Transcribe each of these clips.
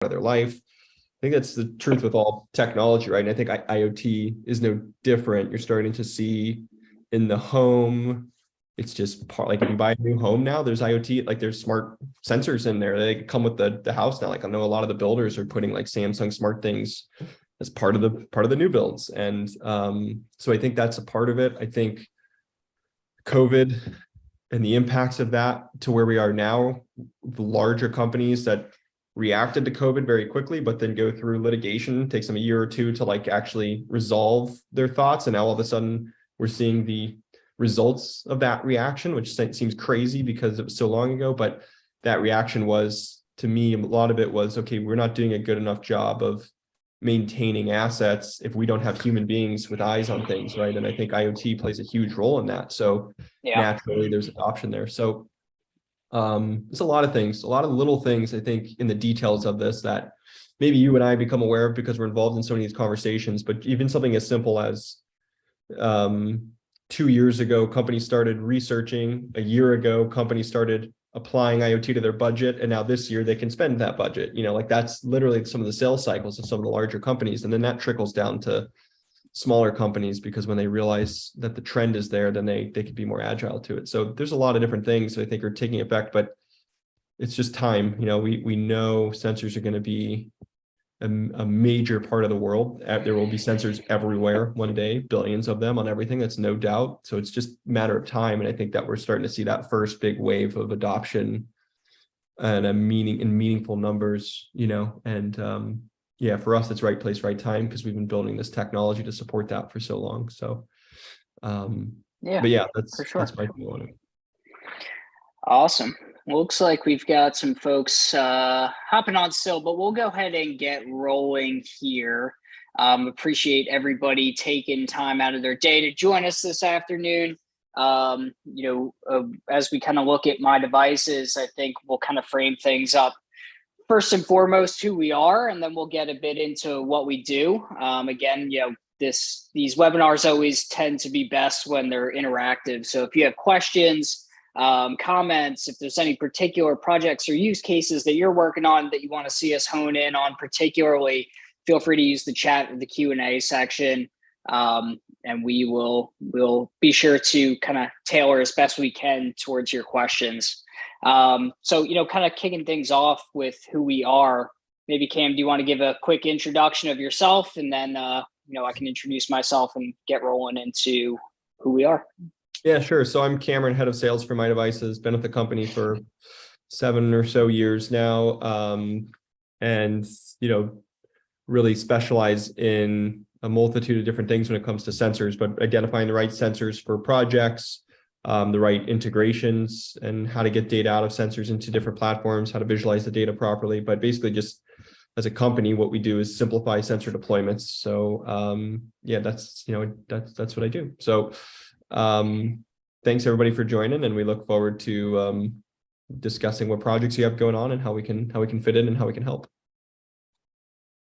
of their life. I think that's the truth with all technology, right? And I think IoT is no different. You're starting to see in the home, it's just part, like if you buy a new home now, there's IoT, like there's smart sensors in there. They come with the house now. Like I know a lot of the builders are putting like Samsung smart things as part of the new builds. And so I think that's a part of it. I think COVID and the impacts of that to where we are now, the larger companies that reacted to COVID very quickly, but then go through litigation, takes them a year or two to like actually resolve their thoughts. And now all of a sudden we're seeing the results of that reaction, which seems crazy because it was so long ago. But that reaction was, to me, a lot of it was, okay, we're not doing a good enough job of maintaining assets if we don't have human beings with eyes on things, right? And I think IoT plays a huge role in that. So naturally there's adoption there. So there's a lot of things, a lot of little things, I think, in the details of this that maybe you and I become aware of because we're involved in so many of these conversations. But even something as simple as 2 years ago, companies started researching. A year ago, companies started applying IoT to their budget. And now this year they can spend that budget. You know, like that's literally some of the sales cycles of some of the larger companies. And then that trickles down to smaller companies, because when they realize that the trend is there, then they could be more agile to it. So there's a lot of different things that I think are taking effect, but it's just time. You know, we know sensors are going to be a major part of the world. There will be sensors everywhere one day, billions of them on everything. That's no doubt. So it's just a matter of time. And I think that we're starting to see that first big wave of adoption and meaningful numbers, you know, and yeah, for us, it's right place, right time, because we've been building this technology to support that for so long. So, yeah, but yeah, that's sure. That's my view on it. Awesome. Looks like we've got some folks hopping on still, but we'll go ahead and get rolling here. Appreciate everybody taking time out of their day to join us this afternoon. As we kind of look at myDevices, I think we'll kind of frame things up. First and foremost, who we are, and then we'll get a bit into what we do. Again, these webinars always tend to be best when they're interactive. So if you have questions, comments, if there's any particular projects or use cases that you're working on that you want to see us hone in on particularly, feel free to use the chat or the Q&A section. And we'll be sure to kind of tailor as best we can towards your questions. So, kind of kicking things off with who we are, maybe Cam, do you want to give a quick introduction of yourself, and then, I can introduce myself and get rolling into who we are. Yeah, sure. So I'm Cameron, head of sales for myDevices, been at the company for 7 or so years now. And, really specialize in a multitude of different things when it comes to sensors, but identifying the right sensors for projects, the right integrations, and how to get data out of sensors into different platforms, how to visualize the data properly. But basically, just as a company, what we do is simplify sensor deployments. So yeah, that's what I do. So thanks everybody for joining, and we look forward to discussing what projects you have going on and how we can fit in and how we can help.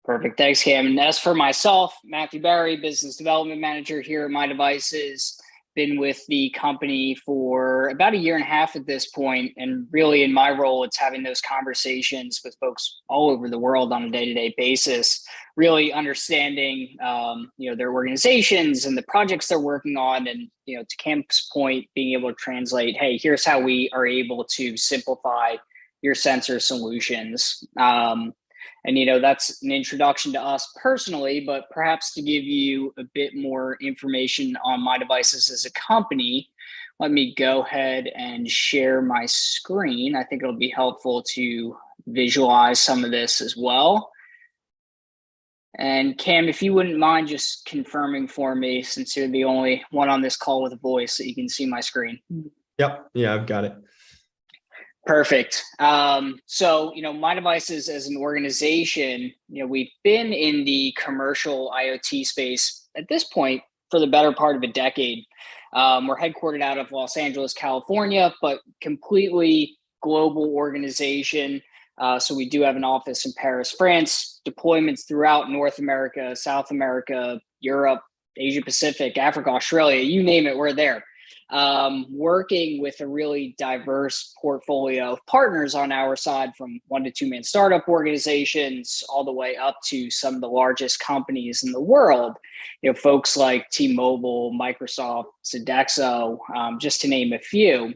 Perfect. Thanks, Cam. And as for myself, Matthew Barry, Business Development Manager here at myDevices. Been with the company for about 1.5 years at this point. And really in my role, it's having those conversations with folks all over the world on a day-to-day basis, really understanding, their organizations and the projects they're working on. And, to Cam's point, being able to translate, hey, here's how we are able to simplify your sensor solutions. And, that's an introduction to us personally, but perhaps to give you a bit more information on myDevices as a company, let me go ahead and share my screen. I think it'll be helpful to visualize some of this as well. And Cam, if you wouldn't mind just confirming for me, since you're the only one on this call with a voice, that you can see my screen. Yep. Yeah, I've got it. Perfect. So, myDevices as an organization, we've been in the commercial IoT space at this point for the better part of a decade. We're headquartered out of Los Angeles, California, but completely global organization. So we do have an office in Paris, France, deployments throughout North America, South America, Europe, Asia Pacific, Africa, Australia, you name it, we're there. working with a really diverse portfolio of partners on our side, from 1 to 2 man startup organizations all the way up to some of the largest companies in the world. Folks like T-Mobile, Microsoft, Sodexo, just to name a few.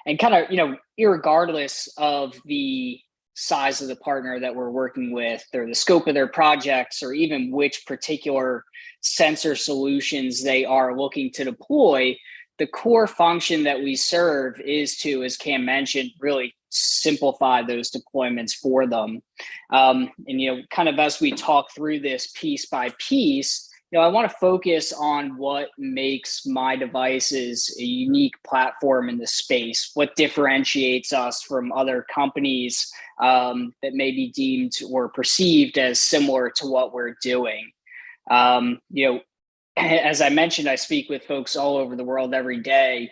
And kind of, irregardless of the size of the partner that we're working with, or the scope of their projects, or even which particular sensor solutions they are looking to deploy, the core function that we serve is to, as Cam mentioned, really simplify those deployments for them. And kind of as we talk through this piece by piece, I want to focus on what makes myDevices a unique platform in the space, what differentiates us from other companies that may be deemed or perceived as similar to what we're doing. As I mentioned, I speak with folks all over the world every day,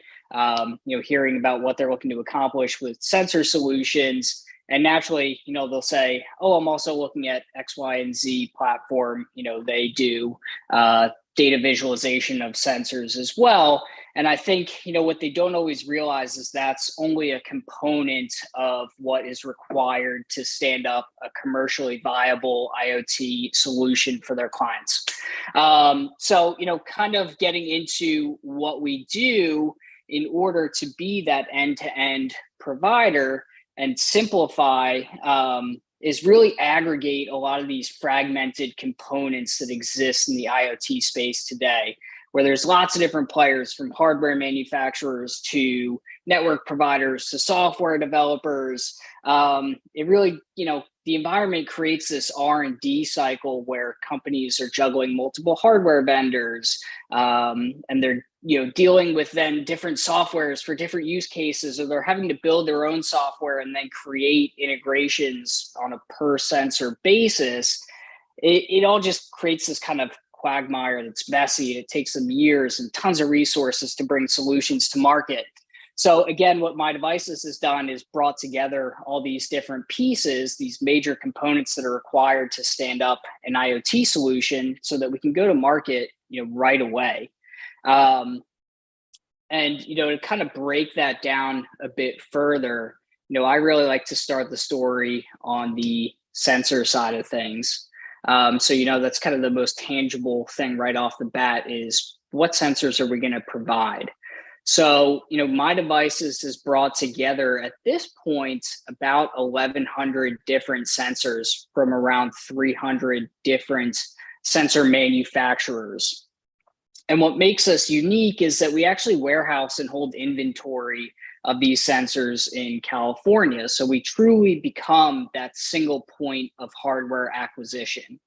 hearing about what they're looking to accomplish with sensor solutions. And naturally, they'll say, oh, I'm also looking at X, Y, and Z platform. They do data visualization of sensors as well. And I think, what they don't always realize is that's only a component of what is required to stand up a commercially viable IoT solution for their clients. So, kind of getting into what we do in order to be that end-to-end provider and simplify, is really aggregate a lot of these fragmented components that exist in the IoT space today, where there's lots of different players, from hardware manufacturers to network providers to software developers. It really, the environment creates this R&D cycle where companies are juggling multiple hardware vendors, and they're dealing with then different softwares for different use cases, or they're having to build their own software and then create integrations on a per sensor basis. It all just creates this kind of quagmire that's messy. It takes them years and tons of resources to bring solutions to market. So again, what myDevices has done is brought together all these different pieces, these major components that are required to stand up an IoT solution so that we can go to market, right away. And, to kind of break that down a bit further, I really like to start the story on the sensor side of things. So, that's kind of the most tangible thing right off the bat is, what sensors are we going to provide? So, myDevices has brought together at this point about 1,100 different sensors from around 300 different sensor manufacturers. And what makes us unique is that we actually warehouse and hold inventory of these sensors in California. So we truly become that single point of hardware acquisition,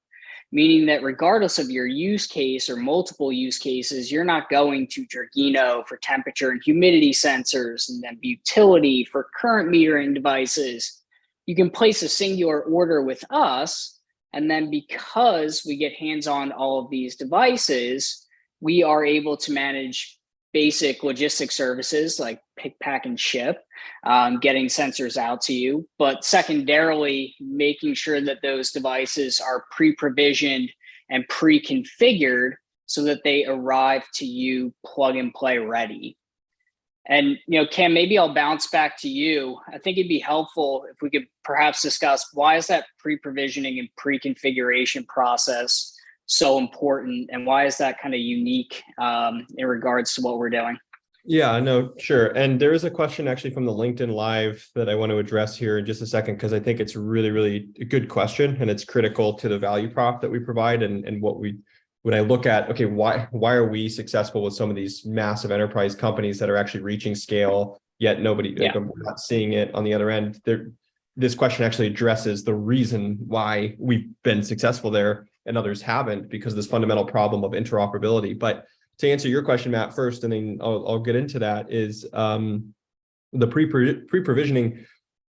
meaning that regardless of your use case or multiple use cases, you're not going to Dragino for temperature and humidity sensors and then utility for current metering devices. You can place a singular order with us. And then because we get hands on all of these devices, we are able to manage basic logistics services like pick, pack, and ship, getting sensors out to you, but secondarily, making sure that those devices are pre-provisioned and pre-configured so that they arrive to you plug and play ready. And, Cam, maybe I'll bounce back to you. I think it'd be helpful if we could perhaps discuss, why is that pre-provisioning and pre-configuration process so important, and why is that kind of unique in regards to what we're doing? Yeah, no, sure. And there is a question actually from the LinkedIn Live that I want to address here in just a second, because I think it's really, really a good question, and it's critical to the value prop that we provide and what we, when I look at, okay, why are we successful with some of these massive enterprise companies that are actually reaching scale, yet nobody, like, we're not seeing it on the other end. This question actually addresses the reason why we've been successful there and others haven't, because of this fundamental problem of interoperability. But to answer your question, Matt, first, and then I'll get into that, is the pre-provisioning.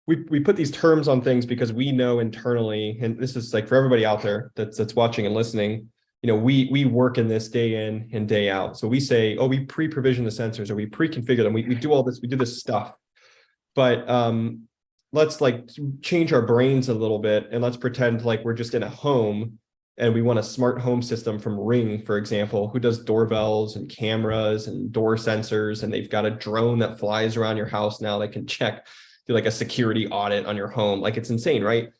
We put these terms on things because we know internally, and this is like for everybody out there that's watching and listening, we work in this day in and day out. So we say, oh, we pre-provision the sensors, or we pre-configure them. We do all this, we do this stuff. But let's like change our brains a little bit, and let's pretend like we're just in a home and we want a smart home system from Ring, for example, who does doorbells and cameras and door sensors, and they've got a drone that flies around your house now that can check, do like a security audit on your home. Like, it's insane, right?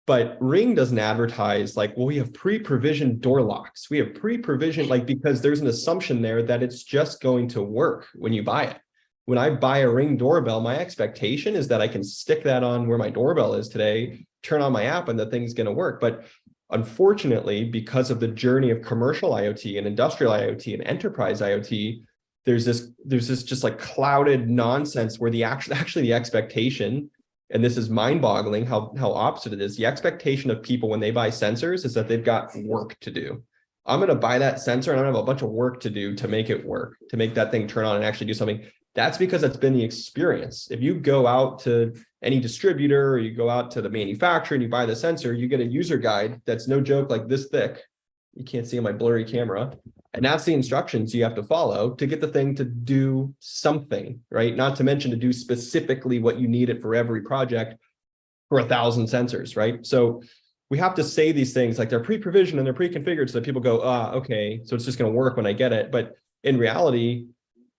But Ring doesn't advertise like, well, we have pre-provisioned door locks. We have pre-provisioned, like, because there's an assumption there that it's just going to work when you buy it. When I buy a Ring doorbell, my expectation is that I can stick that on where my doorbell is today, turn on my app, and the thing's going to work. But unfortunately, because of the journey of commercial IoT and industrial IoT and enterprise IoT, there's this just like clouded nonsense where actually the expectation, and this is mind-boggling how opposite it is. The expectation of people when they buy sensors is that they've got work to do. I'm going to buy that sensor and I'm going to have a bunch of work to do to make it work, to make that thing turn on and actually do something. That's because that's been the experience. If you go out to any distributor or you go out to the manufacturer and you buy the sensor, you get a user guide that's no joke, like this thick. You can't see on my blurry camera. And that's the instructions you have to follow to get the thing to do something, right? Not to mention to do specifically what you need it for every project for 1,000 sensors, right? So we have to say these things like they're pre-provisioned and they're pre-configured so that people go, okay, so it's just going to work when I get it. But in reality,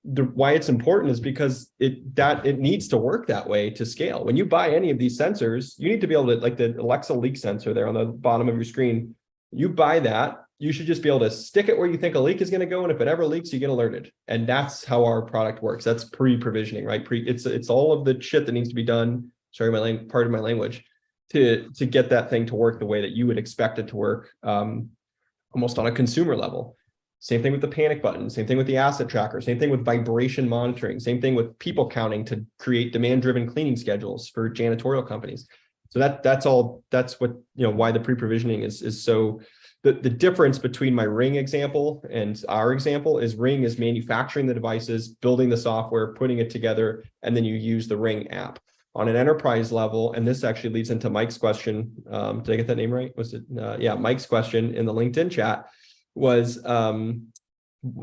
why it's important is because it needs to work that way to scale. When you buy any of these sensors, you need to be able to, like the Alexa leak sensor there on the bottom of your screen, you buy that, you should just be able to stick it where you think a leak is going to go. And if it ever leaks, you get alerted. And that's how our product works. That's pre-provisioning, right? It's all of the shit that needs to be done. Sorry, pardon my language, to get that thing to work the way that you would expect it to work, almost on a consumer level. Same thing with the panic button, same thing with the asset tracker, same thing with vibration monitoring, same thing with people counting to create demand-driven cleaning schedules for janitorial companies. So that's what, why the pre-provisioning is so. The difference between my Ring example and our example is Ring is manufacturing the devices, building the software, putting it together, and then you use the Ring app. On an enterprise level, and this actually leads into Mike's question. Did I get that name right? Was it? Yeah, Mike's question in the LinkedIn chat was,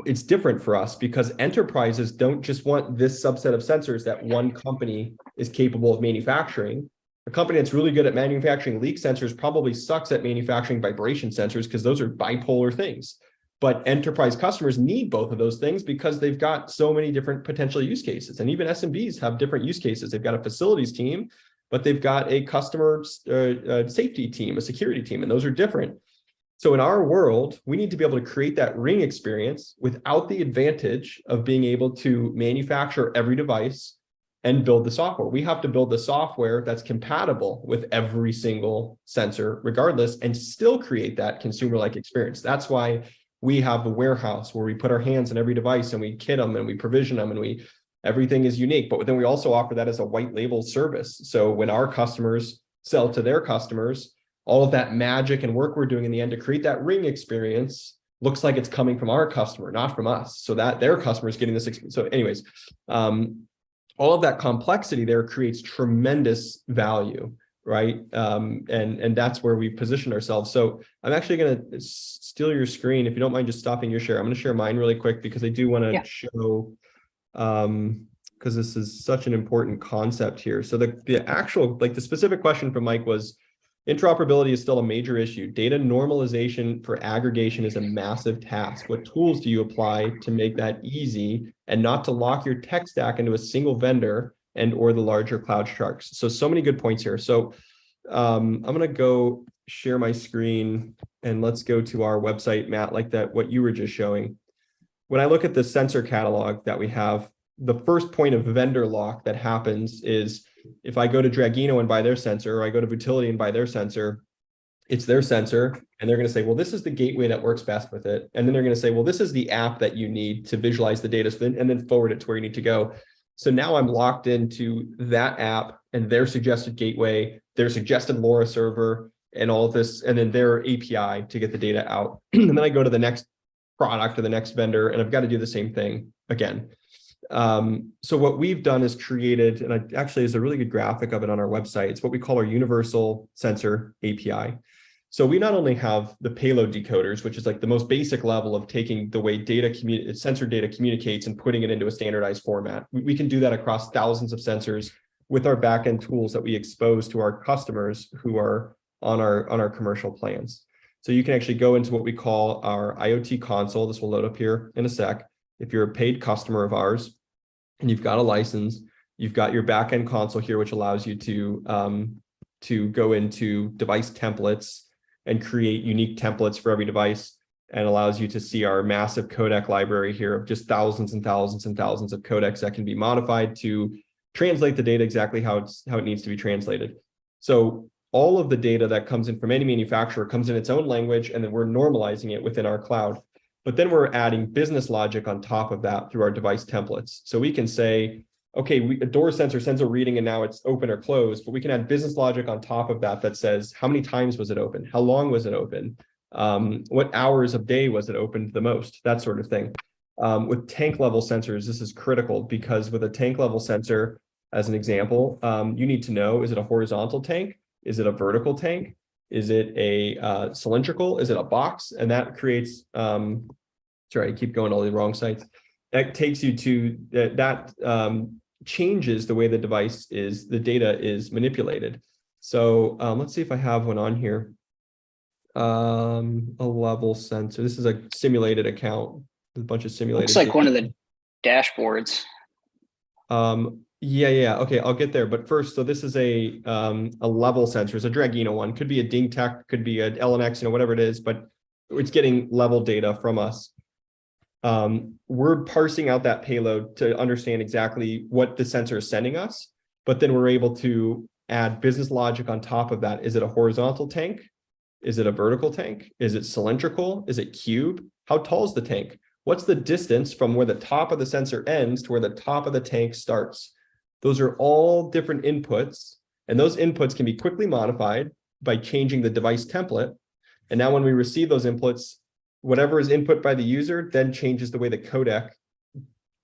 it's different for us because enterprises don't just want this subset of sensors that one company is capable of manufacturing. A company that's really good at manufacturing leak sensors probably sucks at manufacturing vibration sensors because those are bipolar things. But enterprise customers need both of those things because they've got so many different potential use cases. And even SMBs have different use cases. They've got a facilities team, but they've got a customer safety team, a security team, and those are different. So in our world, we need to be able to create that Ring experience without the advantage of being able to manufacture every device and build the software. We have to build the software that's compatible with every single sensor, regardless, and still create that consumer-like experience. That's why we have the warehouse where we put our hands on every device and we kit them and we provision them and everything is unique. But then we also offer that as a white label service. So when our customers sell to their customers, all of that magic and work we're doing in the end to create that Ring experience looks like it's coming from our customer, not from us, so that their customer is getting this experience. So anyways, all of that complexity there creates tremendous value, right? And that's where we position ourselves. So I'm actually going to steal your screen. If you don't mind just stopping your share, I'm going to share mine really quick because I do want to show, because this is such an important concept here. So the actual, like the specific question from Mike was, interoperability is still a major issue. Data normalization for aggregation is a massive task. What tools do you apply to make that easy and not to lock your tech stack into a single vendor and or the larger cloud sharks? So many good points here. So I'm going to go share my screen and let's go to our website, Matt, like that, what you were just showing. When I look at the sensor catalog that we have, the first point of vendor lock that happens is if I go to Dragino and buy their sensor, or I go to Vutility and buy their sensor, it's their sensor. And they're going to say, well, this is the gateway that works best with it. And then they're going to say, well, this is the app that you need to visualize the data, and then forward it to where you need to go. So now I'm locked into that app and their suggested gateway, their suggested LoRa server, and all of this, and then their API to get the data out. And then I go to the next product or the next vendor, and I've got to do the same thing again. So what we've done is created, and actually there's a really good graphic of it on our website. It's what we call our universal sensor API. So we not only have the payload decoders, which is like the most basic level of taking the way sensor data communicates and putting it into a standardized format. We can do that across thousands of sensors with our backend tools that we expose to our customers who are on our commercial plans. So you can actually go into what we call our IoT console. This will load up here in a sec. If you're a paid customer of ours and you've got a license, you've got your backend console here, which allows you to go into device templates and create unique templates for every device, and allows you to see our massive codec library here of just thousands and thousands and thousands of codecs that can be modified to translate the data exactly how it needs to be translated. So all of the data that comes in from any manufacturer comes in its own language, and then we're normalizing it within our cloud. But then we're adding business logic on top of that through our device templates. So we can say, okay, a door sensor sends a reading and now it's open or closed, but we can add business logic on top of that that says, how many times was it open? How long was it open? What hours of day was it opened the most? That sort of thing. With tank level sensors, this is critical, because with a tank level sensor, as an example, you need to know, is it a horizontal tank? Is it a vertical tank? Is it a cylindrical? Is it a box? And that creates, sorry, I keep going to all the wrong sites. That takes you to that changes the way the device is, the data is manipulated. So let's see if I have one on here. A level sensor. This is a simulated account. There's a bunch of simulated. Looks like one of the dashboards. Yeah. Okay, I'll get there. But first, so this is a level sensor. It's a Dragino one. Could be a DingTech, could be an LNX, whatever it is, but it's getting level data from us. We're parsing out that payload to understand exactly what the sensor is sending us, but then we're able to add business logic on top of that. Is it a horizontal tank? Is it a vertical tank? Is it cylindrical? Is it cube? How tall is the tank? What's the distance from where the top of the sensor ends to where the top of the tank starts? Those are all different inputs, and those inputs can be quickly modified by changing the device template. And now when we receive those inputs, whatever is input by the user then changes the way the codec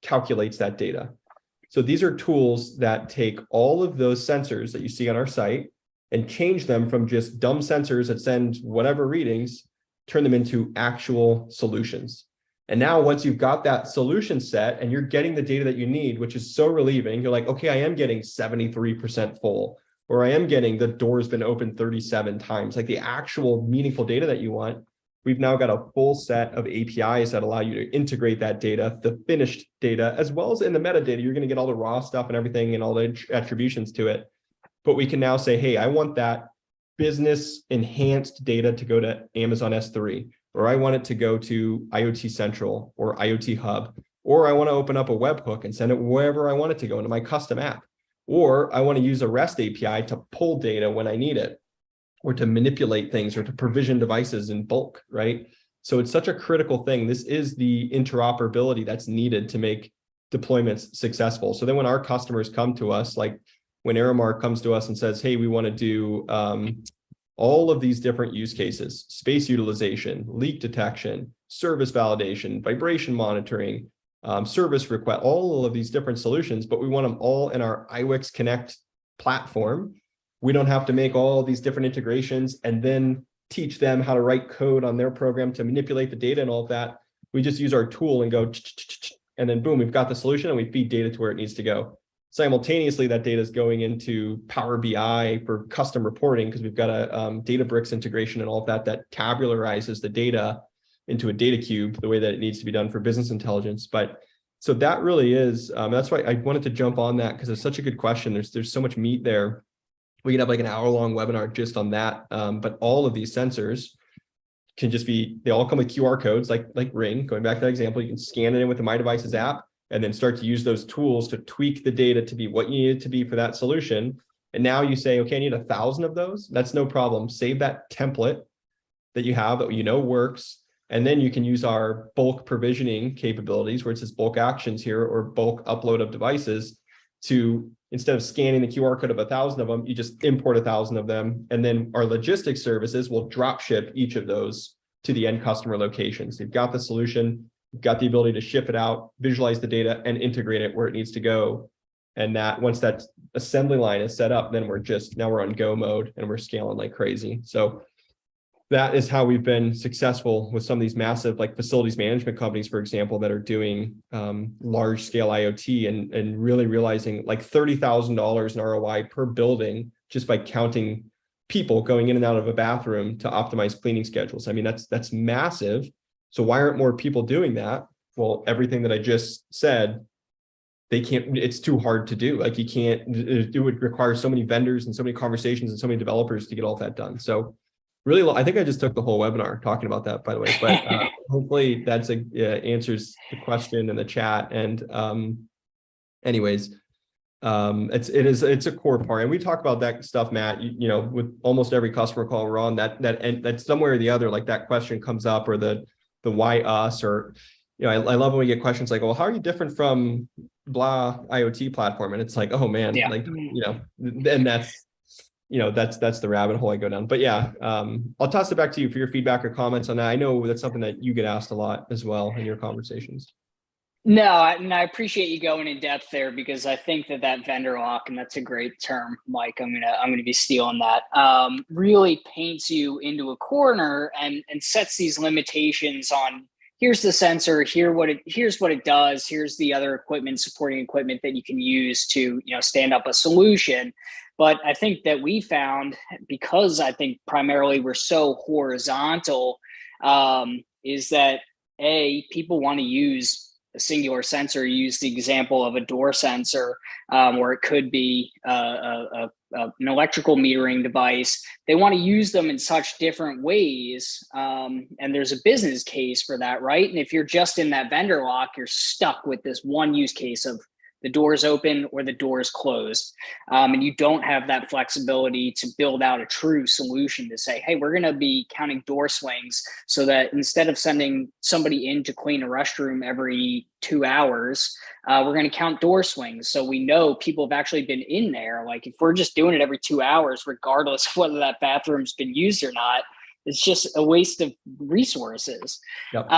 calculates that data. So these are tools that take all of those sensors that you see on our site and change them from just dumb sensors that send whatever readings, turn them into actual solutions. And now once you've got that solution set and you're getting the data that you need, which is so relieving, you're like, okay, I am getting 73% full, or I am getting the door's been opened 37 times, like the actual meaningful data that you want. We've now got a full set of APIs that allow you to integrate that data, the finished data, as well as in the metadata. You're going to get all the raw stuff and everything and all the attributions to it. But we can now say, hey, I want that business enhanced data to go to Amazon S3, or I want it to go to IoT Central or IoT Hub, or I want to open up a webhook and send it wherever I want it to go into my custom app, or I want to use a REST API to pull data when I need it, or to manipulate things, or to provision devices in bulk, right? So it's such a critical thing. This is the interoperability that's needed to make deployments successful. So then when our customers come to us, like when Aramar comes to us and says, hey, we want to do all of these different use cases, space utilization, leak detection, service validation, vibration monitoring, service request, all of these different solutions, but we want them all in our iWix Connect platform. We don't have to make all these different integrations and then teach them how to write code on their program to manipulate the data and all of that. We just use our tool and go, and then boom, we've got the solution and we feed data to where it needs to go. Simultaneously, that data is going into Power BI for custom reporting, because we've got a Databricks integration and all of that that tabularizes the data into a data cube the way that it needs to be done for business intelligence. But so that really is, that's why I wanted to jump on that, because it's such a good question. There's so much meat there. We could have like an hour-long webinar just on that. But all of these sensors can just be, they all come with QR codes like Ring. Going back to that example, you can scan it in with the myDevices app and then start to use those tools to tweak the data to be what you need it to be for that solution. And now you say, okay, I need 1,000 of those. That's no problem. Save that template that you have that you know works. And then you can use our bulk provisioning capabilities, where it says bulk actions here, or bulk upload of devices, to, instead of scanning the QR code of 1,000 of them, you just import 1,000 of them. And then our logistics services will drop ship each of those to the end customer location. So you've got the solution, you've got the ability to ship it out, visualize the data, and integrate it where it needs to go. And that once that assembly line is set up, then now we're on go mode and we're scaling like crazy. So that is how we've been successful with some of these massive, like facilities management companies, for example, that are doing large scale IoT and really realizing like $30,000 in ROI per building just by counting people going in and out of a bathroom to optimize cleaning schedules. I mean, that's massive. So why aren't more people doing that? Well, everything that I just said, they can't, it's too hard to do. Like you can't, it would require so many vendors and so many conversations and so many developers to get all that done. So really, I think I just took the whole webinar talking about that, by the way, but hopefully that's answers the question in the chat. And anyways, it's a core part, and we talk about that stuff, Matt, you know, with almost every customer call we're on, that somewhere or the other, like that question comes up, or the why us, or, you know, I love when we get questions like, well, how are you different from blah IoT platform? And it's like, oh man, Yeah. like, you know, and that's, you know, that's the rabbit hole I go down. But yeah, I'll toss it back to you for your feedback or comments on that. I know that's something that you get asked a lot as well in your conversations. No, and I appreciate you going in depth there, because I think that vendor lock, and that's a great term, Mike. I'm gonna be stealing that. Really paints you into a corner and sets these limitations on, here's the sensor, here's what it does, here's the other equipment, supporting equipment that you can use to, you know, stand up a solution. But I think that we found, because I think primarily we're so horizontal, is that people want to use a singular sensor. Use the example of a door sensor, or it could be an electrical metering device. They want to use them in such different ways, and there's a business case for that, right? And if you're just in that vendor lock, you're stuck with this one use case of the door's open or the door's closed, and you don't have that flexibility to build out a true solution to say, hey, we're going to be counting door swings, so that instead of sending somebody in to clean a restroom every 2 hours, we're going to count door swings, so we know people have actually been in there. Like if we're just doing it every 2 hours, regardless of whether that bathroom's been used or not, it's just a waste of resources. Yep.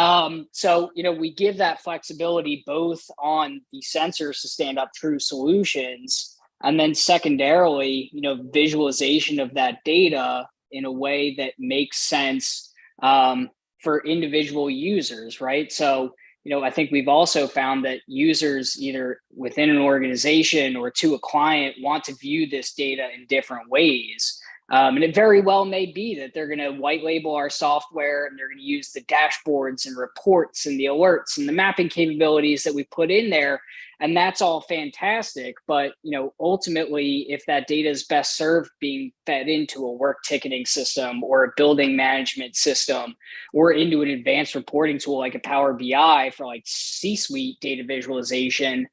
So, you know, we give that flexibility both on the sensors to stand up true solutions, and then secondarily, you know, visualization of that data in a way that makes sense for individual users, right? So, you know, I think we've also found that users, either within an organization or to a client, want to view this data in different ways. And it very well may be that they're going to white label our software, and they're going to use the dashboards and reports and the alerts and the mapping capabilities that we put in there. And that's all fantastic. But, you know, ultimately, if that data is best served being fed into a work ticketing system or a building management system, or into an advanced reporting tool like a Power BI for like C-suite data visualization,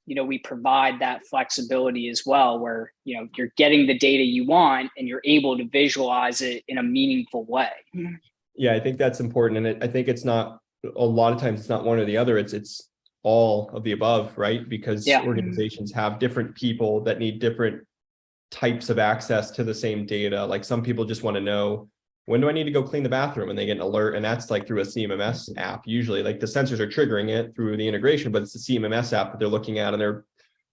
you know, we provide that flexibility as well, where, you know, you're getting the data you want and you're able to visualize it in a meaningful way. Yeah, I think that's important. And I think it's not, a lot of times it's not one or the other. It's all of the above, right? Because organizations have different people that need different types of access to the same data. Like some people just want to know, when do I need to go clean the bathroom? And they get an alert, and that's like through a CMMS app. Usually, like the sensors are triggering it through the integration, but it's the CMMS app that they're looking at, and they're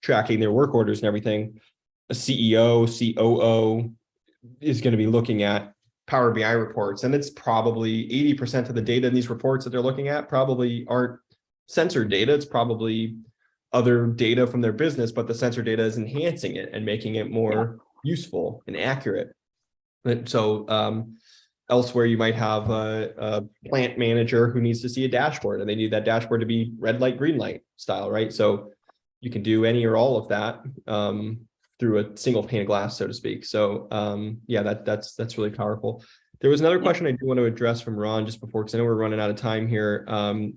tracking their work orders and everything. A CEO, COO is going to be looking at Power BI reports, and it's probably 80% of the data in these reports that they're looking at probably aren't sensor data. It's probably other data from their business, but the sensor data is enhancing it and making it more useful and accurate. And so elsewhere, you might have a plant manager who needs to see a dashboard, and they need that dashboard to be red light, green light style, right? So you can do any or all of that through a single pane of glass, so to speak. So yeah, that's really powerful. There was another question I do want to address from Ron just before, because I know we're running out of time here.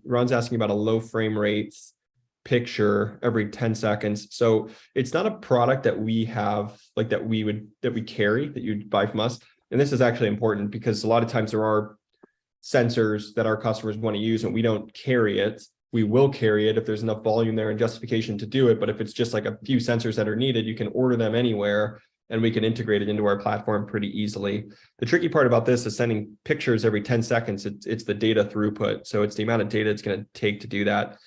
Ron's asking about a low frame rates picture every 10 seconds. So it's not a product that we have, like that we carry, that you'd buy from us. And this is actually important, because a lot of times there are sensors that our customers want to use and we don't carry it. We will carry it if there's enough volume there and justification to do it. But if it's just like a few sensors that are needed, you can order them anywhere and we can integrate it into our platform pretty easily. The tricky part about this is sending pictures every 10 seconds. It's the data throughput. So it's the amount of data it's going to take to do that.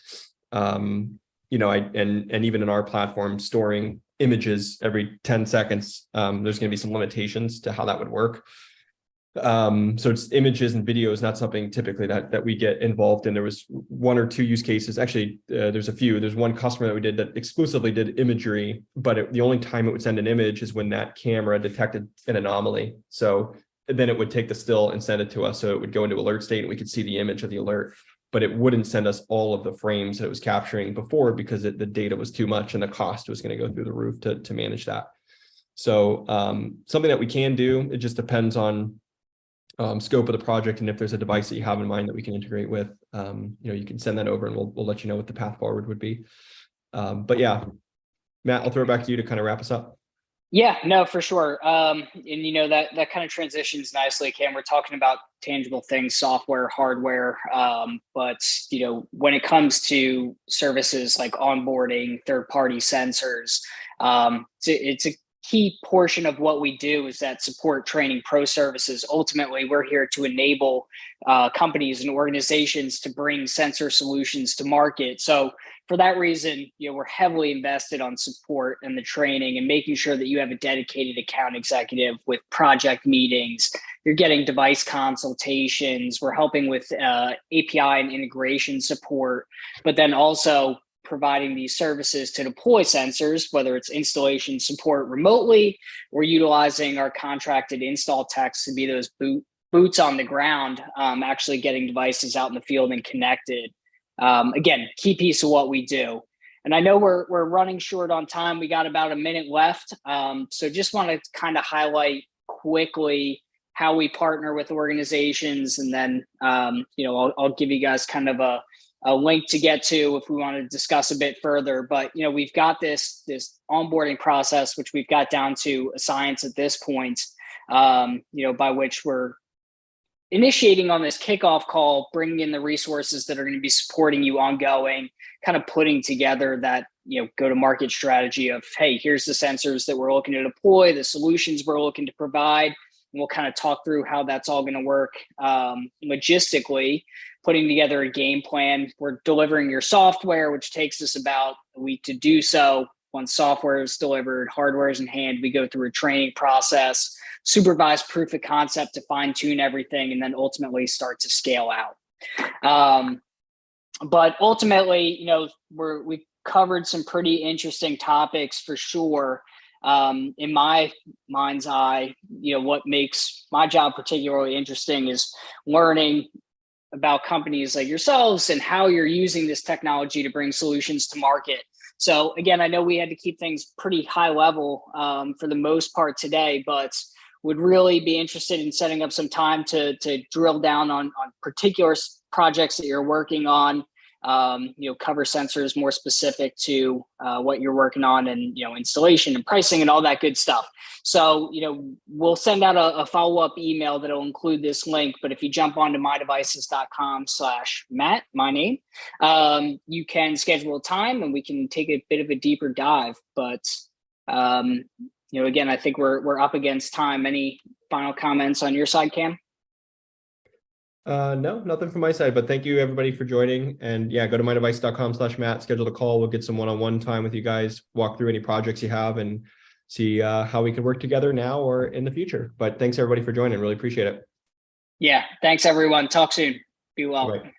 You know, and even in our platform, storing images every 10 seconds, there's going to be some limitations to how that would work. So it's images and videos, not something typically that we get involved in. There was one or two use cases. Actually, there's a few. There's one customer that we did that exclusively did imagery, but the only time it would send an image is when that camera detected an anomaly. So then it would take the still and send it to us. So it would go into alert state and we could see the image of the alert, but it wouldn't send us all of the frames that it was capturing before because the data was too much and the cost was going to go through the roof to manage that. So something that we can do, it just depends on scope of the project, and if there's a device that you have in mind that we can integrate with, you can send that over and we'll let you know what the path forward would be. But yeah, Matt, I'll throw it back to you to kind of wrap us up. Yeah, no, for sure. And that kind of transitions nicely, Cam. We're talking about tangible things, software, hardware. But when it comes to services like onboarding, third-party sensors, it's a key portion of what we do is that support, training, pro services. Ultimately, we're here to enable companies and organizations to bring sensor solutions to market. So for that reason, we're heavily invested on support and the training and making sure that you have a dedicated account executive with project meetings. You're getting device consultations. We're helping with API and integration support, but then also providing these services to deploy sensors, whether it's installation support remotely or utilizing our contracted install techs to be those boots on the ground, actually getting devices out in the field and connected. Again, key piece of what we do. And I know we're running short on time. We got about a minute left. So just want to kind of highlight quickly how we partner with organizations. And then, I'll give you guys kind of a link to get to if we want to discuss a bit further. But, we've got this onboarding process, which we've got down to a science at this point, by which we're initiating on this kickoff call, bringing in the resources that are going to be supporting you ongoing, kind of putting together that, go-to-market strategy of, hey, here's the sensors that we're looking to deploy, the solutions we're looking to provide. And we'll kind of talk through how that's all going to work logistically, putting together a game plan. We're delivering your software, which takes us about a week to do so. Once software is delivered, hardware is in hand, we go through a training process, supervised proof of concept to fine tune everything, and then ultimately start to scale out. But ultimately, we've covered some pretty interesting topics for sure. In my mind's eye, what makes my job particularly interesting is learning about companies like yourselves and how you're using this technology to bring solutions to market. So again, I know we had to keep things pretty high level for the most part today, but would really be interested in setting up some time to drill down on particular projects that you're working on, cover sensors more specific to what you're working on, and installation and pricing and all that good stuff. So we'll send out a follow-up email that'll include this link. But if you jump onto mydevices.com/Matt, my name, you can schedule a time and we can take a bit of a deeper dive. But again, I think we're up against time. Any final comments on your side, Cam? No, nothing from my side, but thank you everybody for joining. And yeah, go to mydevice.com/Matt, schedule a call. We'll get some one-on-one time with you guys, walk through any projects you have and see how we can work together now or in the future. But thanks everybody for joining. Really appreciate it. Yeah. Thanks everyone. Talk soon. Be well. Bye.